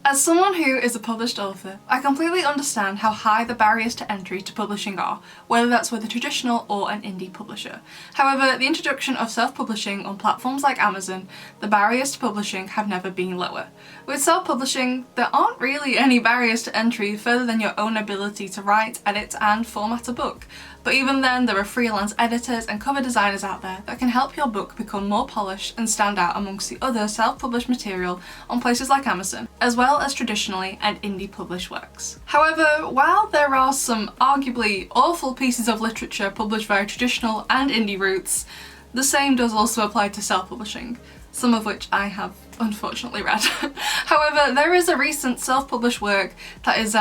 As someone who is a published author, I completely understand how high the barriers to entry to publishing are, whether that's with a traditional or an indie publisher. However, the introduction of self-publishing on platforms like Amazon, the barriers to publishing have never been lower. With self-publishing, there aren't really any barriers to entry further than your own ability to write, edit, and format a book. But even then, there are freelance editors and cover designers out there that can help your book become more polished and stand out amongst the other self-published material on places like Amazon, as well as traditionally and indie published works. However, while there are some arguably awful pieces of literature published via traditional and indie routes, the same does also apply to self-publishing, some of which I have unfortunately read. However, there is a recent self-published work that is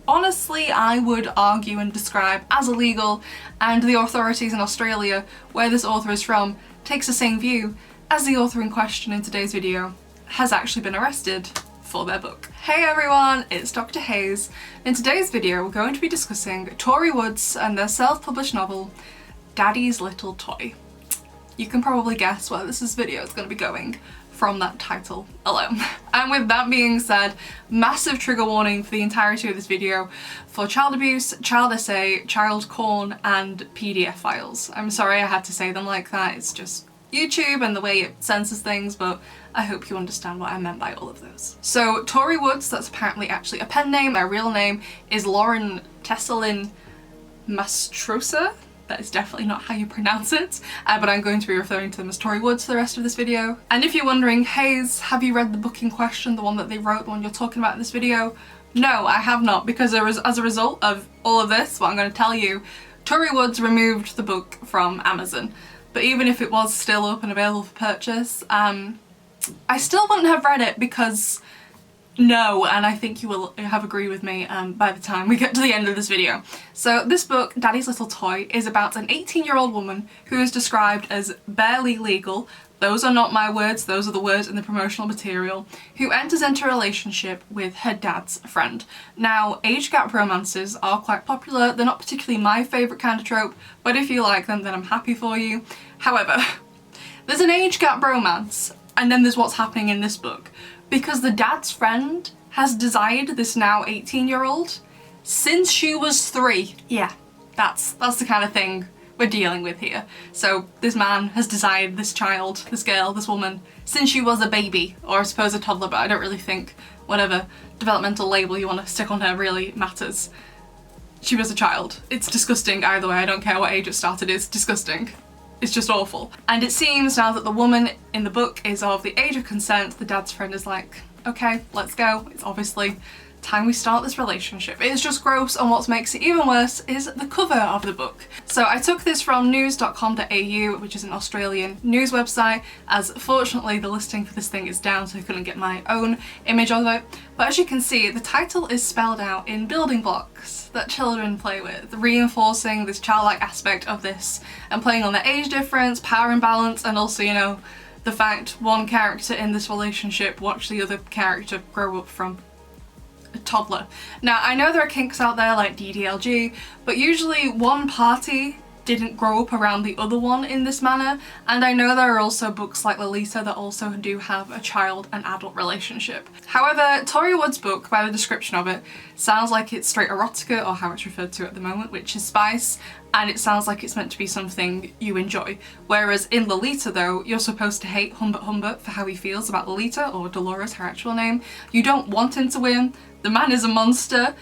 honestly, I would argue and describe as illegal, and the authorities in Australia, where this author is from, takes the same view, as the author in question in today's video has actually been arrested for their book. Hey everyone, it's Dr. Hayes. In today's video we're going to be discussing Tori Woods and their self-published novel, Daddy's Little Toy. You can probably guess where this video is going to be going from that title alone. And with that being said, massive trigger warning for the entirety of this video for child abuse, child essay, child porn, and PDF files. I'm sorry I had to say them like that, it's just YouTube and the way it censors things, but I hope you understand what I meant by all of those. So Tori Woods, that's apparently actually a pen name, her real name is Lauren Tesselin Mastrosa. That is definitely not how you pronounce it, but I'm going to be referring to them as Tori Woods for the rest of this video. And if you're wondering, Hayes, have you read the book in question, the one that they wrote, the one you're talking about in this video? No, I have not, because as a result of all of this, what I'm going to tell you, Tori Woods removed the book from Amazon. But even if it was still up and available for purchase, I still wouldn't have read it because no, and I think you will have agreed with me by the time we get to the end of this video. So this book, Daddy's Little Toy, is about an 18-year-old woman who is described as barely legal, those are not my words, those are the words in the promotional material, who enters into a relationship with her dad's friend. Now, age gap romances are quite popular, they're not particularly my favourite kind of trope, but if you like them then I'm happy for you. However, there's an age gap romance, and then there's what's happening in this book. Because the dad's friend has desired this now 18-year-old since she was 3. Yeah, that's the kind of thing we're dealing with here. So this man has desired this child, this girl, this woman, since she was a baby, or I suppose a toddler, but I don't really think whatever developmental label you want to stick on her really matters. She was a child. It's disgusting either way, I don't care what age it started, it's disgusting. It's just awful. And it seems now that the woman in the book is of the age of consent, the dad's friend is like, okay, let's go. It's obviously time we start this relationship. It's just gross, and what makes it even worse is the cover of the book. So I took this from news.com.au, which is an Australian news website, as fortunately the listing for this thing is down so I couldn't get my own image of it. But as you can see, the title is spelled out in building blocks that children play with, reinforcing this childlike aspect of this and playing on the age difference, power imbalance, and also, you know, the fact one character in this relationship watched the other character grow up from a toddler. Now, I know there are kinks out there like DDLG, but usually one party didn't grow up around the other one in this manner, and I know there are also books like Lolita that also do have a child and adult relationship. However, Tori Woods' book, by the description of it, sounds like it's straight erotica, or how it's referred to at the moment, which is spice, and it sounds like it's meant to be something you enjoy. Whereas in Lolita though, you're supposed to hate Humbert Humbert for how he feels about Lolita, or Dolores, her actual name. You don't want him to win, the man is a monster,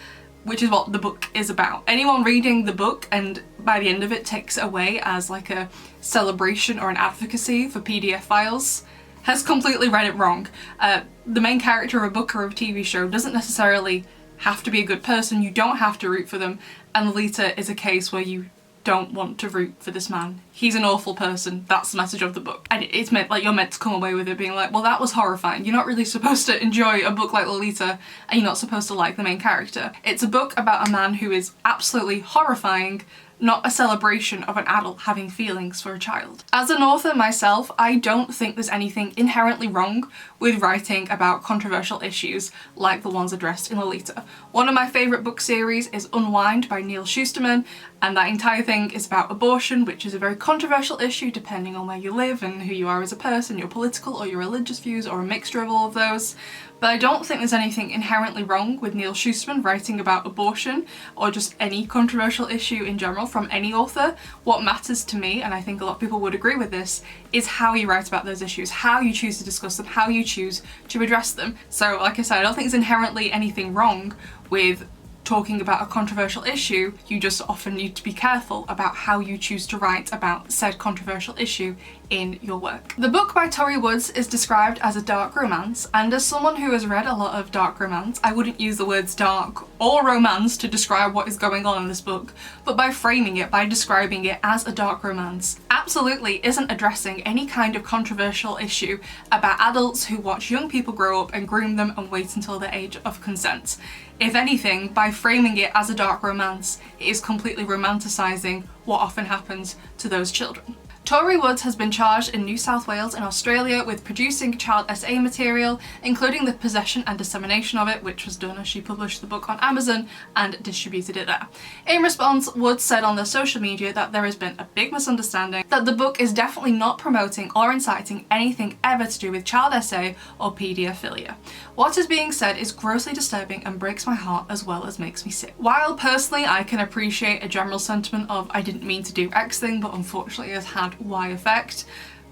which is what the book is about. Anyone reading the book and by the end of it takes it away as like a celebration or an advocacy for PDF files has completely read it wrong. The main character of a book or a TV show doesn't necessarily have to be a good person, you don't have to root for them, and Lolita is a case where you don't want to root for this man. He's an awful person, that's the message of the book. And it's meant, like, you're meant to come away with it being like, well, that was horrifying. You're not really supposed to enjoy a book like Lolita, and you're not supposed to like the main character. It's a book about a man who is absolutely horrifying, not a celebration of an adult having feelings for a child. As an author myself, I don't think there's anything inherently wrong with writing about controversial issues like the ones addressed in Lolita. One of my favourite book series is Unwind by Neil Shusterman, and that entire thing is about abortion, which is a very controversial issue depending on where you live and who you are as a person, your political or your religious views, or a mixture of all of those. But I don't think there's anything inherently wrong with Neil Schusterman writing about abortion or just any controversial issue in general from any author. What matters to me, and I think a lot of people would agree with this, is how you write about those issues, how you choose to discuss them, how you choose to address them. So like I said, I don't think there's inherently anything wrong with talking about a controversial issue. You just often need to be careful about how you choose to write about said controversial issue in your work. The book by Tori Woods is described as a dark romance, and as someone who has read a lot of dark romance, I wouldn't use the words dark or romance to describe what is going on in this book, but by framing it, by describing it as a dark romance, absolutely isn't addressing any kind of controversial issue about adults who watch young people grow up and groom them and wait until the age of consent. If anything, by framing it as a dark romance, it is completely romanticising what often happens to those children. Tori Woods has been charged in New South Wales in Australia with producing child SA material, including the possession and dissemination of it, which was done as she published the book on Amazon and distributed it there. In response, Woods said on their social media that there has been a big misunderstanding, that the book is definitely not promoting or inciting anything ever to do with child SA or paediophilia. What is being said is grossly disturbing and breaks my heart as well as makes me sick. While personally I can appreciate a general sentiment of I didn't mean to do X thing but unfortunately has had Y effect,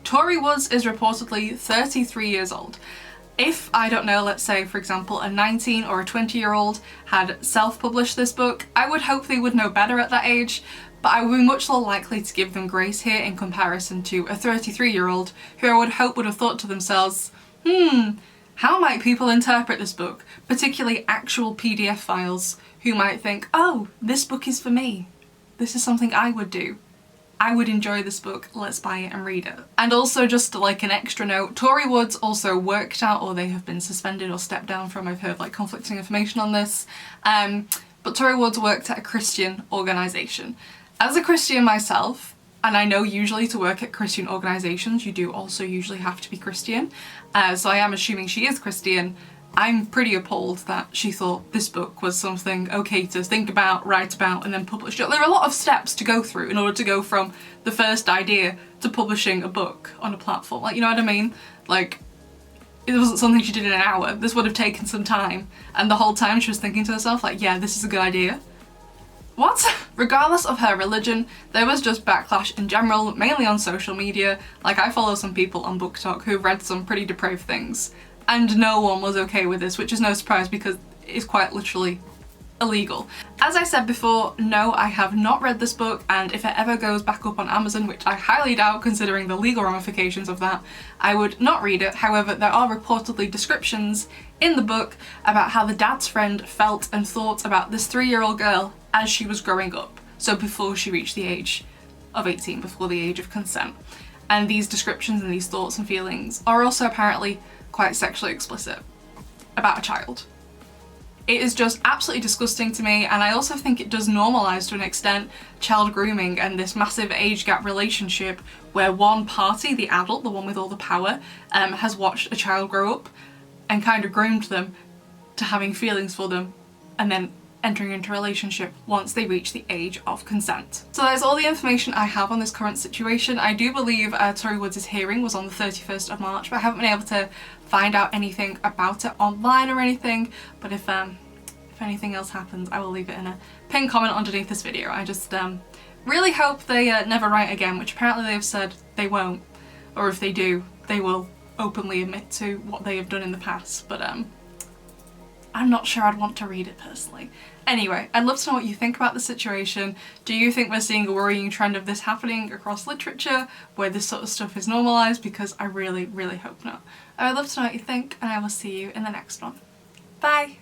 Tori Woods is reportedly 33 years old. If, I don't know, let's say for example a 19 or a 20-year-old had self-published this book, I would hope they would know better at that age, but I would be much more likely to give them grace here in comparison to a 33-year-old who I would hope would have thought to themselves, how might people interpret this book, particularly actual PDF files, who might think, oh, this book is for me. This is something I would do. I would enjoy this book, let's buy it and read it. And also just like an extra note, Tori Woods also worked out, or they have been suspended or stepped down from, I've heard like conflicting information on this, but Tori Woods worked at a Christian organisation. As a Christian myself, and I know usually to work at Christian organisations you do also usually have to be Christian, so I am assuming she is Christian. I'm pretty appalled that she thought this book was something okay to think about, write about, and then publish it. There are a lot of steps to go through in order to go from the first idea to publishing a book on a platform. Like, you know what I mean? Like, it wasn't something she did in an hour. This would have taken some time, and the whole time she was thinking to herself, like, yeah, this is a good idea. What? Regardless of her religion, there was just backlash in general, mainly on social media. Like, I follow some people on BookTok who've read some pretty depraved things, and no one was okay with this, which is no surprise because it's quite literally illegal. As I said before, no, I have not read this book, and if it ever goes back up on Amazon, which I highly doubt considering the legal ramifications of that, I would not read it. However, there are reportedly descriptions in the book about how the dad's friend felt and thought about this 3-year-old girl as she was growing up, so before she reached the age of 18, before the age of consent. And these descriptions and these thoughts and feelings are also apparently quite sexually explicit about a child. It is just absolutely disgusting to me, and I also think it does normalise to an extent child grooming and this massive age gap relationship where one party, the adult, the one with all the power, has watched a child grow up and kind of groomed them to having feelings for them and then entering into a relationship once they reach the age of consent. So that's all the information I have on this current situation. I do believe Tori Woods' hearing was on the 31st of March, but I haven't been able to find out anything about it online or anything, but if anything else happens, I will leave it in a pinned comment underneath this video. I just really hope they never write again, which apparently they've said they won't, or if they do, they will openly admit to what they have done in the past, but I'm not sure I'd want to read it personally. Anyway, I'd love to know what you think about the situation. Do you think we're seeing a worrying trend of this happening across literature, where this sort of stuff is normalised? Because I really, really hope not. I would love to know what you think, and I will see you in the next one. Bye!